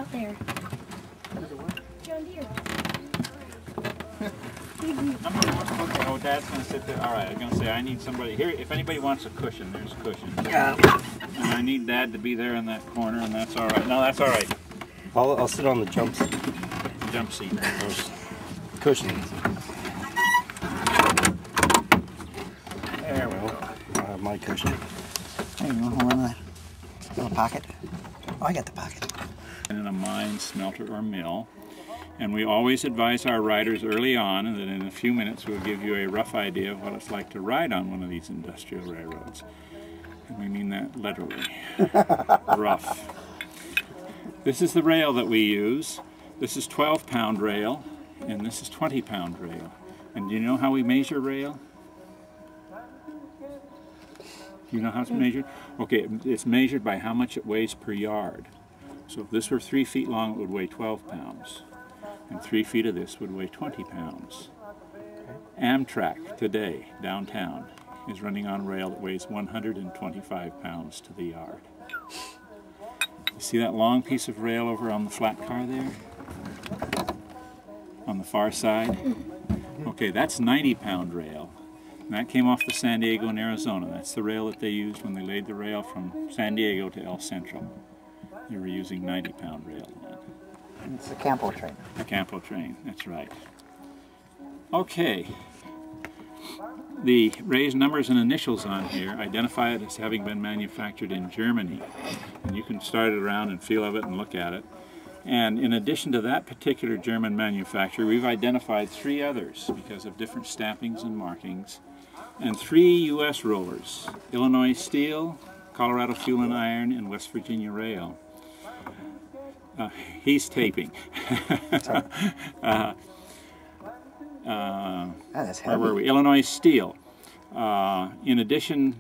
out there. John Deere. Oh, Dad's going to sit there. All right, I'm going to say I need somebody here. If anybody wants a cushion, there's a cushion. Yeah. And I need Dad to be there in that corner, and that's all right. No, that's all right. I'll sit on the jump seat. Jump seat. There's cushions. There we go. I have my cushion. There you go, hold on that little pocket. Oh, I got the pocket. In a mine, smelter, or mill. And we always advise our riders early on that in a few minutes we'll give you a rough idea of what it's like to ride on one of these industrial railroads. And we mean that literally. Rough. This is the rail that we use. This is 12-pound rail, and this is 20-pound rail. And do you know how we measure rail? Do you know how it's measured? Okay, it's measured by how much it weighs per yard. So if this were 3 feet long, it would weigh 12 pounds. And 3 feet of this would weigh 20 pounds. Amtrak today, downtown, is running on rail that weighs 125 pounds to the yard. You see that long piece of rail over on the flat car there? On the far side? Okay, that's 90-pound rail. And that came off the San Diego in Arizona. That's the rail that they used when they laid the rail from San Diego to El Centro. They were using 90-pound rail then. It's the Campo train. The Campo train, that's right. Okay. The raised numbers and initials on here identify it as having been manufactured in Germany. And you can start it around and feel of it and look at it. And in addition to that particular German manufacturer, we've identified 3 others because of different stampings and markings. And 3 U.S. rollers: Illinois Steel, Colorado Fuel and Iron, and West Virginia Rail. He's taping. That's heavy. Where were we? Illinois Steel. In addition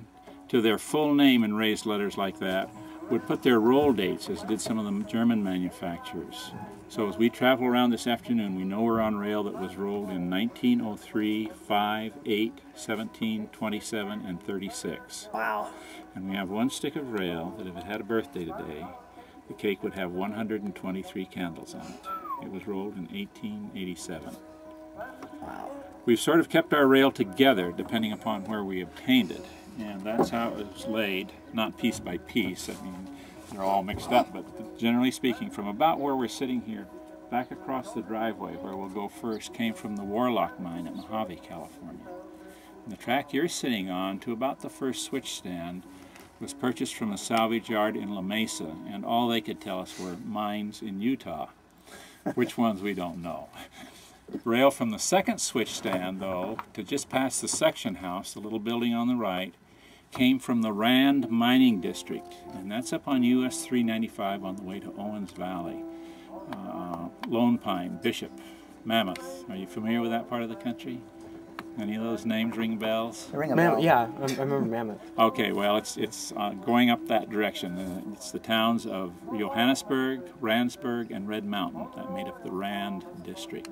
to their full name in raised letters like that, would put their roll dates, as did some of the German manufacturers. So as we travel around this afternoon, we know we're on rail that was rolled in 1903, 5, 8, 17, 27, and 36. Wow. And we have one stick of rail that if it had a birthday today, the cake would have 123 candles on it. It was rolled in 1887. Wow. We've sort of kept our rail together depending upon where we obtained it. And that's how it was laid, not piece by piece. I mean, they're all mixed up, but generally speaking, from about where we're sitting here, back across the driveway where we'll go first, came from the Warlock mine at Mojave, California. And the track you're sitting on to about the first switch stand was purchased from a salvage yard in La Mesa, and all they could tell us were mines in Utah. Which ones we don't know. Rail from the second switch stand, though, to just past the section house, the little building on the right, came from the Rand Mining District, and that's up on US 395 on the way to Owens Valley. Lone Pine, Bishop, Mammoth. Are you familiar with that part of the country? Any of those names ring bells? Ring a bell. Yeah, I remember Mammoth. Okay, well, it's going up that direction. It's the towns of Johannesburg, Randsburg, and Red Mountain that made up the Rand District.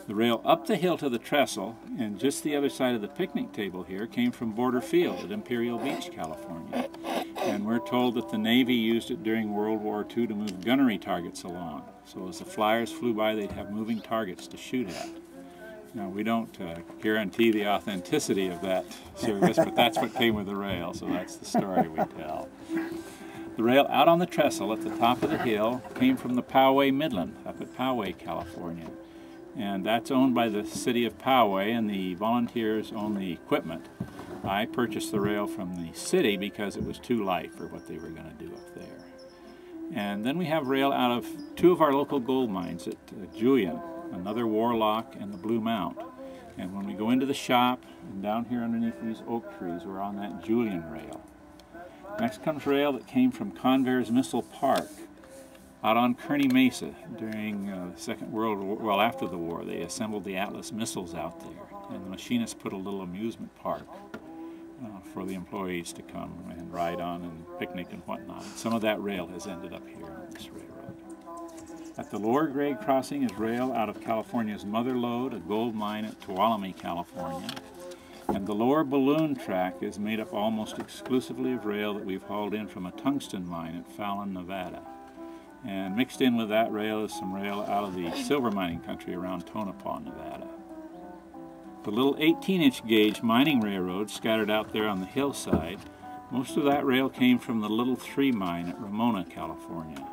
The rail up the hill to the trestle, and just the other side of the picnic table here, came from Border Field at Imperial Beach, California. And we're told that the Navy used it during World War II to move gunnery targets along. So as the flyers flew by, they'd have moving targets to shoot at. Now, we don't guarantee the authenticity of that service, but that's what came with the rail, so that's the story we tell. The rail out on the trestle at the top of the hill came from the Poway Midland up at Poway, California. And that's owned by the city of Poway, and the volunteers own the equipment. I purchased the rail from the city because it was too light for what they were going to do up there. And then we have rail out of 2 of our local gold mines at Julian, another Warlock, and the Blue Mount. And when we go into the shop, and down here underneath these oak trees, we're on that Julian rail. Next comes rail that came from Convair's Missile Park, out on Kearney Mesa during the Second World War. Well, after the war, they assembled the Atlas missiles out there, and the machinists put a little amusement park for the employees to come and ride on and picnic and whatnot. Some of that rail has ended up here on this railroad. At the lower grade crossing is rail out of California's Mother Lode, a gold mine at Tuolumne, California. And the lower balloon track is made up almost exclusively of rail that we've hauled in from a tungsten mine at Fallon, Nevada. And mixed in with that rail is some rail out of the silver mining country around Tonopah, Nevada. The little 18-inch gauge mining railroad scattered out there on the hillside, most of that rail came from the Little 3 mine at Ramona, California.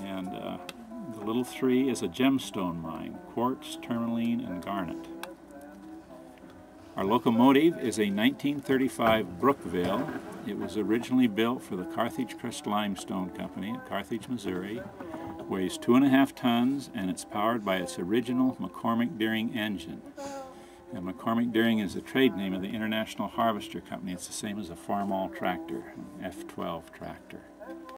And the Little 3 is a gemstone mine, quartz, tourmaline, and garnet. Our locomotive is a 1935 Brookville. It was originally built for the Carthage Crest Limestone Company at Carthage, Missouri. Weighs 2.5 tons, and it's powered by its original McCormick Deering engine. And McCormick Deering is the trade name of the International Harvester Company. It's the same as a Farmall tractor, an F12 tractor.